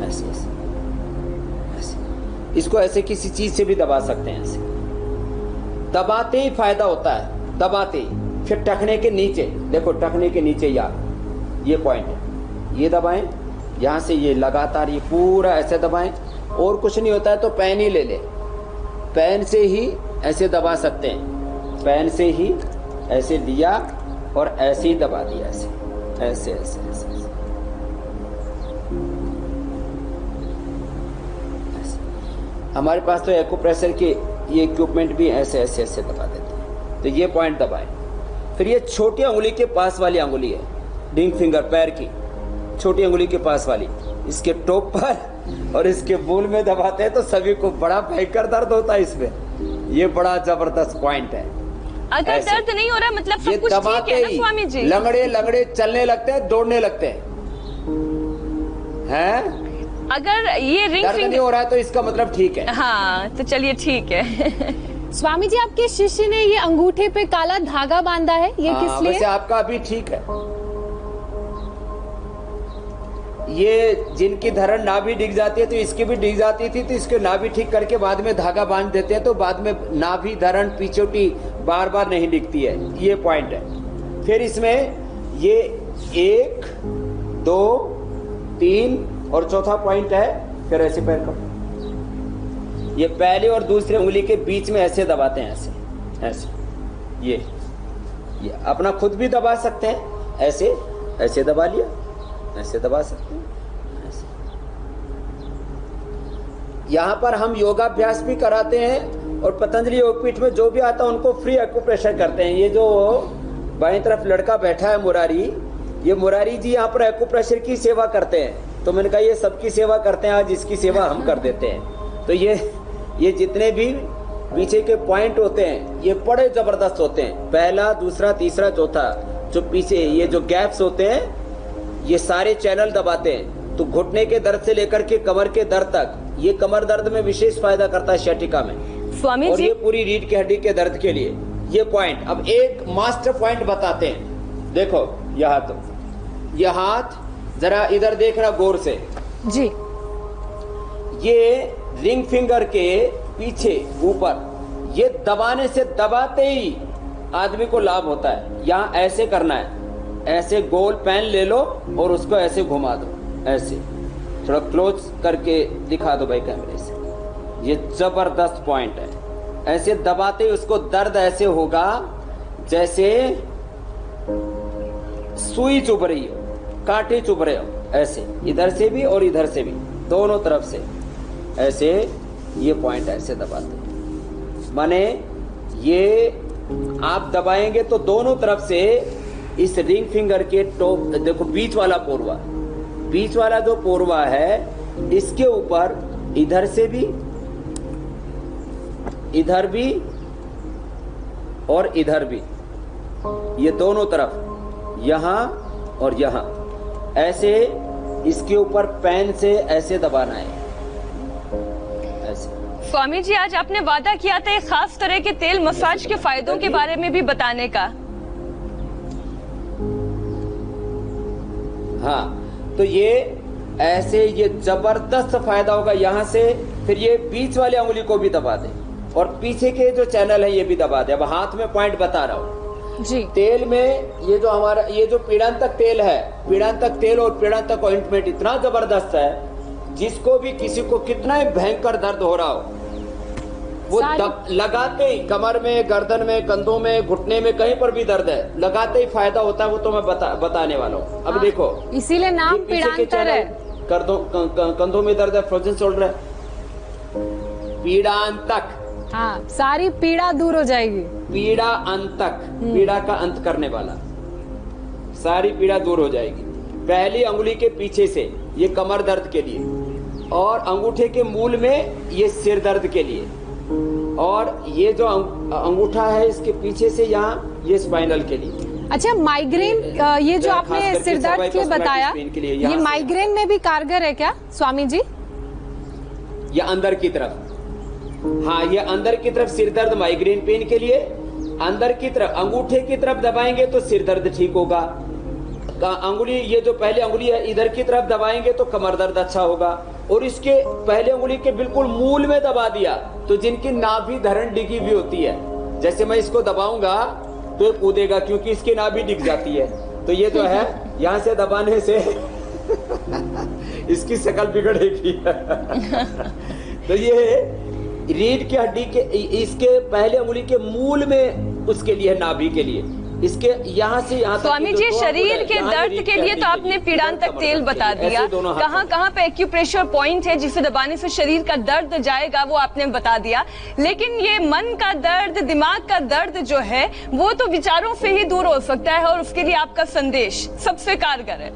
[SPEAKER 3] ऐसे ऐसे ऐसे। इसको ऐसे किसी चीज से भी दबा सकते हैं, ऐसे दबाते ही फायदा होता है, दबाते ही। फिर टखने के नीचे देखो, टखने के नीचे ये पॉइंट है, ये दबाएं यहाँ से, ये लगातार ये पूरा ऐसे दबाएं। और कुछ नहीं होता है तो पेन ही ले ले, पेन से ही ऐसे दबा सकते हैं, पेन से ही ऐसे लिया और ऐसे ही दबा दिया, ऐसे ऐसे ऐसे ऐसे ऐसे, ऐसे। हमारे पास तो एक्यूप्रेशर के ये इक्विपमेंट भी ऐसे ऐसे ऐसे दबा देते हैं। तो ये पॉइंट दबाएं। फिर ये छोटी अंगुली के पास वाली अंगुली है, रिंग फिंगर, पैर की छोटी अंगुली के पास वाली, इसके टॉप पर और इसके बूल में दबाते हैं तो सभी को बड़ा भयंकर दर्द होता है इसमें। ये बड़ा जबरदस्त पॉइंट है।
[SPEAKER 2] अगर दर्द नहीं हो रहा मतलब सब कुछ ठीक है ना स्वामी जी?
[SPEAKER 3] लंगड़े चलने लगते हैं, दौड़ने लगते हैं। अगर
[SPEAKER 2] ये रिंग
[SPEAKER 3] दर्द नहीं हो रहा है तो इसका मतलब ठीक है।
[SPEAKER 2] हाँ, तो चलिए ठीक है।
[SPEAKER 1] स्वामी जी, आपके शिष्य ने ये अंगूठे पे काला धागा बांधा है, ये किस लिए?
[SPEAKER 3] वैसे आपका अभी ठीक है। ये जिनकी धरण नाभि डिग जाती है तो इसकी भी डिग जाती थी, तो इसके नाभि ठीक करके बाद में धागा बांध देते हैं, तो बाद में नाभि धरण पिछोटी बार बार नहीं दिखती है। ये पॉइंट है। फिर इसमें ये 1 2 3 और चौथा पॉइंट है, फिर ऐसे पैर करो, ये पहले और दूसरे उंगली के बीच में ऐसे दबाते हैं, ऐसे ऐसे। ये अपना खुद भी दबा सकते हैं, ऐसे ऐसे दबा लिया, ऐसे दबा सकते हैं, ऐसे। यहाँ पर हम योगाभ्यास भी कराते हैं और पतंजलि योगपीठ में जो भी आता है उनको फ्री एक्यूप्रेशर करते हैं। ये जो बाईं तरफ लड़का बैठा है मुरारी, ये मुरारी जी यहाँ पर एक्यूप्रेशर की सेवा करते हैं। तो मैंने कहा ये सबकी सेवा करते हैं, आज इसकी सेवा हम कर देते हैं। तो ये जितने भी पीछे के पॉइंट होते हैं ये बड़े जबरदस्त होते हैं। पहला, दूसरा, तीसरा, चौथा, जो पीछे ये जो गैप्स होते हैं ये सारे चैनल दबाते हैं। तो घुटने के दर्द से लेकर के कमर के दर्द तक, ये कमर दर्द में विशेष फायदा करता है शैटिका में,
[SPEAKER 2] स्वामी
[SPEAKER 3] और
[SPEAKER 2] जी।
[SPEAKER 3] ये पूरी रीढ़ की हड्डी के दर्द के लिए ये पॉइंट। अब एक मास्टर पॉइंट बताते हैं, देखो ये हाथ जरा इधर देखना गौर से
[SPEAKER 1] जी।
[SPEAKER 3] ये रिंग फिंगर के पीछे ऊपर, ये दबाने से दबाते ही आदमी को लाभ होता है। यहाँ ऐसे करना है, ऐसे गोल पेन ले लो और उसको ऐसे घुमा दो, ऐसे थोड़ा क्लोज करके दिखा दो भाई कैमरे से। ये जबरदस्त पॉइंट है। ऐसे दबाते ही उसको दर्द ऐसे होगा जैसे सुई चुभ रही हो, कांटे चुभ रहे हो, ऐसे इधर से भी और इधर से भी, दोनों तरफ से ऐसे ये पॉइंट ऐसे दबाते हैं। माने ये आप दबाएंगे तो दोनों तरफ से इस रिंग फिंगर के टॉप, देखो बीच वाला पोरवा, बीच वाला जो पोरवा है इसके ऊपर इधर से भी, इधर भी और इधर भी, ये दोनों तरफ, यहां और यहां, ऐसे इसके ऊपर पेन से ऐसे दबाना है, ऐसे।
[SPEAKER 2] स्वामी जी, आज आपने वादा किया था एक खास तरह के तेल मसाज के फायदों के बारे में भी बताने का।
[SPEAKER 3] हाँ, तो ये ऐसे ये जबरदस्त फायदा होगा। यहां से फिर ये बीच वाली उंगली को भी दबा दे और पीछे के जो चैनल है ये भी दबा दे। अब हाथ में पॉइंट बता रहा हूँ
[SPEAKER 1] जी।
[SPEAKER 3] तेल में ये जो हमारा ये जो पीड़ांतक तेल है, पीड़ांतक तेल और पीड़ांतक ऑइंटमेंट इतना जबरदस्त है, जिसको भी किसी को कितना ही भयंकर दर्द हो रहा हो, वो लगाते ही कमर में, गर्दन में, कंधों में, घुटने में, कहीं पर भी दर्द है, लगाते ही फायदा होता है। वो तो मैं बताने वाला हूँ। अब देखो,
[SPEAKER 1] इसीलिए नाम पीड़ांतर है।
[SPEAKER 3] कंधों में दर्द है, फ्रोजन शोल्डर है, पीड़ांतक।
[SPEAKER 1] हाँ, सारी पीड़ा दूर हो जाएगी। पीड़ा
[SPEAKER 3] अंतक, पीड़ा का अंत करने वाला, सारी पीड़ा दूर हो जाएगी। पहली अंगुली के पीछे से ये कमर दर्द के लिए, और अंगूठे के मूल में ये सिर दर्द के लिए, और ये जो अंगूठा है इसके पीछे से यहाँ ये स्पाइनल के लिए।
[SPEAKER 1] अच्छा, माइग्रेन, ये जो आपने सिर दर्द के लिए बताया, ये माइग्रेन में भी कारगर है क्या स्वामी जी?
[SPEAKER 3] ये अंदर की तरफ, हाँ, ये अंदर की तरफ सिर दर्द, माइग्रेन पेन के लिए अंदर की तरफ अंगूठे की तरफ दबाएंगे तो सिर दर्द ठीक होगा। अंगुली, ये जो पहले अंगुली है इधर की तरफ दबाएंगे तो कमर दर्द अच्छा होगा। और इसके पहले अंगुली के बिल्कुल मूल में दबा दिया तो जिनकी नाभि धरण डिगी हुई होती है, जैसे मैं इसको दबाऊंगा तो ये कूदेगा क्योंकि इसकी नाभि डिग जाती है, तो ये जो है यहां से दबाने से इसकी शक्ल बिगड़ेगी। तो ये रीढ़ की हड्डी के, इसके पहले अंगुली के मूल में उसके लिए, नाभि के लिए, इसके यहाँ से यहाँ।
[SPEAKER 2] स्वामी जी, शरीर के दर्द के लिए तो आपने पीड़ांतक तेल बता दिया, कहाँ पे एक्यूप्रेशर पॉइंट है जिसे दबाने से शरीर का दर्द जाएगा वो आपने बता दिया, लेकिन ये मन का दर्द, दिमाग का दर्द जो है वो तो विचारों से ही दूर हो सकता है, और उसके लिए आपका संदेश सबसे कारगर है।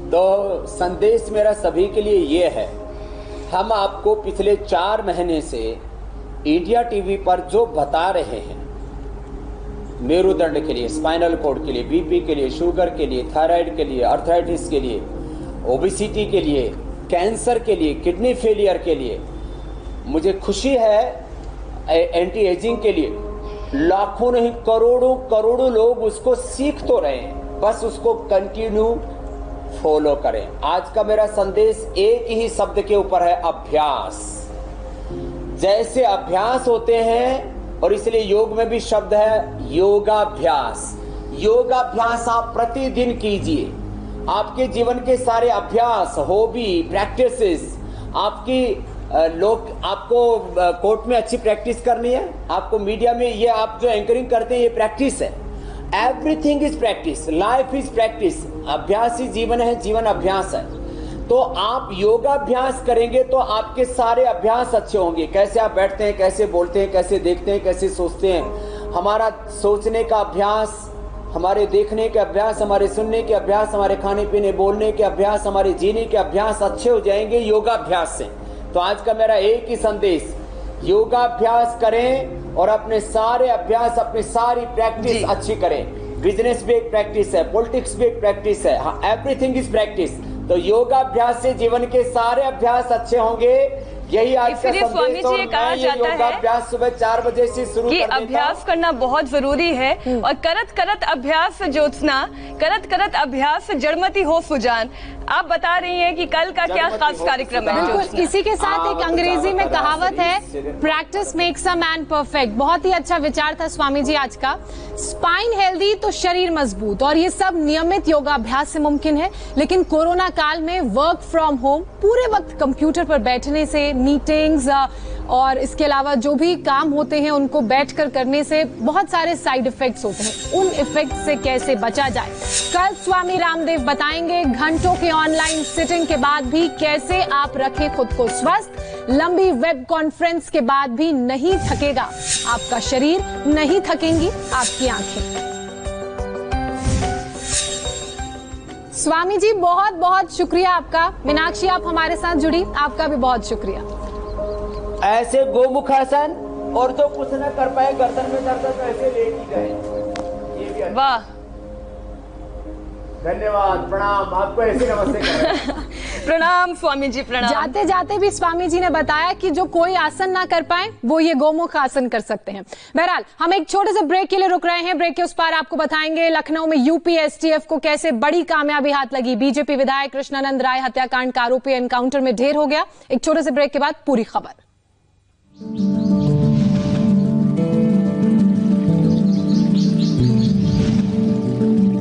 [SPEAKER 3] तो संदेश मेरा सभी के लिए ये है, हम आपको पिछले 4 महीने से इंडिया टीवी पर जो बता रहे हैं, मेरुदंड के लिए, स्पाइनल कॉर्ड के लिए, बीपी के लिए, शुगर के लिए, थायराइड के लिए, आर्थराइटिस के लिए, ओबेसिटी के लिए, कैंसर के लिए, किडनी फेलियर के लिए, मुझे खुशी है एंटी एजिंग के लिए, लाखों नहीं करोड़ों करोड़ों लोग उसको सीख तो रहे हैं, बस उसको कंटिन्यू फॉलो करें। आज का मेरा संदेश एक ही शब्द के ऊपर है, अभ्यास। जैसे अभ्यास होते हैं, और इसलिए योग में भी शब्द है योगाभ्यास। योगाभ्यास आप प्रतिदिन कीजिए। आपके जीवन के सारे अभ्यास, हॉबी, प्रैक्टिसेस, आपकी आपको कोर्ट में अच्छी प्रैक्टिस करनी है, आपको मीडिया में ये आप जो एंकरिंग करते हैं ये प्रैक्टिस है। Everything is practice, life is practice. अभ्यास ही जीवन है, जीवन अभ्यास है। तो आप योगाभ्यास करेंगे तो आपके सारे अभ्यास अच्छे होंगे। कैसे आप बैठते हैं, कैसे बोलते हैं, कैसे देखते हैं, कैसे सोचते हैं, हमारा सोचने का अभ्यास, हमारे देखने के अभ्यास, हमारे सुनने के अभ्यास, हमारे खाने पीने बोलने के अभ्यास, हमारे जीने के अभ्यास अच्छे हो जाएंगे योगाभ्यास से। तो आज का मेरा एक ही संदेश, योगाभ्यास करें और अपने सारे अभ्यास, अपनी सारी प्रैक्टिस अच्छी करें। बिजनेस भी एक प्रैक्टिस है, पॉलिटिक्स भी एक प्रैक्टिस है, एवरीथिंग इज प्रैक्टिस। तो योगाभ्यास से जीवन के सारे अभ्यास अच्छे होंगे। यही आज का संदेश।
[SPEAKER 2] स्वामी जी, ये कहा जाता है
[SPEAKER 3] योगाभ्यास सुबह 4 बजे से शुरू
[SPEAKER 2] कि अभ्यास करना बहुत जरूरी है, और करत करत अभ्यास ज्योत्सना, करत करत अभ्यास जड़मती हो सुजान। आप बता रही हैं कि कल का क्या खास कार्यक्रम है?
[SPEAKER 1] बिल्कुल, इसी के साथ एक अंग्रेजी में कहावत है, practice makes a man perfect. बहुत ही अच्छा विचार था स्वामी जी आज का। स्पाइन हेल्दी तो शरीर मजबूत, और ये सब नियमित योगाभ्यास से मुमकिन है। लेकिन कोरोना काल में वर्क फ्रॉम होम, पूरे वक्त कंप्यूटर पर बैठने से मीटिंग्स और इसके अलावा जो भी काम होते हैं उनको बैठकर करने से बहुत सारे साइड इफेक्ट्स होते हैं। उन इफेक्ट से कैसे बचा जाए, कल स्वामी रामदेव बताएंगे। घंटों के ऑनलाइन सिटिंग के बाद भी कैसे आप रखें खुद को स्वस्थ। लंबी वेब कॉन्फ्रेंस के बाद भी नहीं थकेगा आपका शरीर, नहीं थकेंगी आपकी आंखें। स्वामी जी बहुत बहुत शुक्रिया आपका। मीनाक्षी आप हमारे साथ जुड़ी, आपका भी बहुत शुक्रिया।
[SPEAKER 3] ऐसे गोमुखासन, और जो कुछ न कर पाए गर्दन में दर्द तो ऐसे लेट ही गए, ये भी
[SPEAKER 2] वाह,
[SPEAKER 3] धन्यवाद, प्रणाम। आपको ऐसे नमस्ते कर रहे हैं।
[SPEAKER 2] प्रणाम स्वामी जी, प्रणाम।
[SPEAKER 1] जाते जाते भी स्वामी जी ने बताया कि जो कोई आसन ना कर पाए वो ये गोमुख आसन कर सकते हैं। बहरहाल हम एक छोटे से ब्रेक के लिए रुक रहे हैं। ब्रेक के उस पार आपको बताएंगे लखनऊ में यूपी एसटीएफ को कैसे बड़ी कामयाबी हाथ लगी। बीजेपी विधायक कृष्णानंद राय हत्याकांड का आरोपी एनकाउंटर में ढेर हो गया। एक छोटे से ब्रेक के बाद पूरी खबर।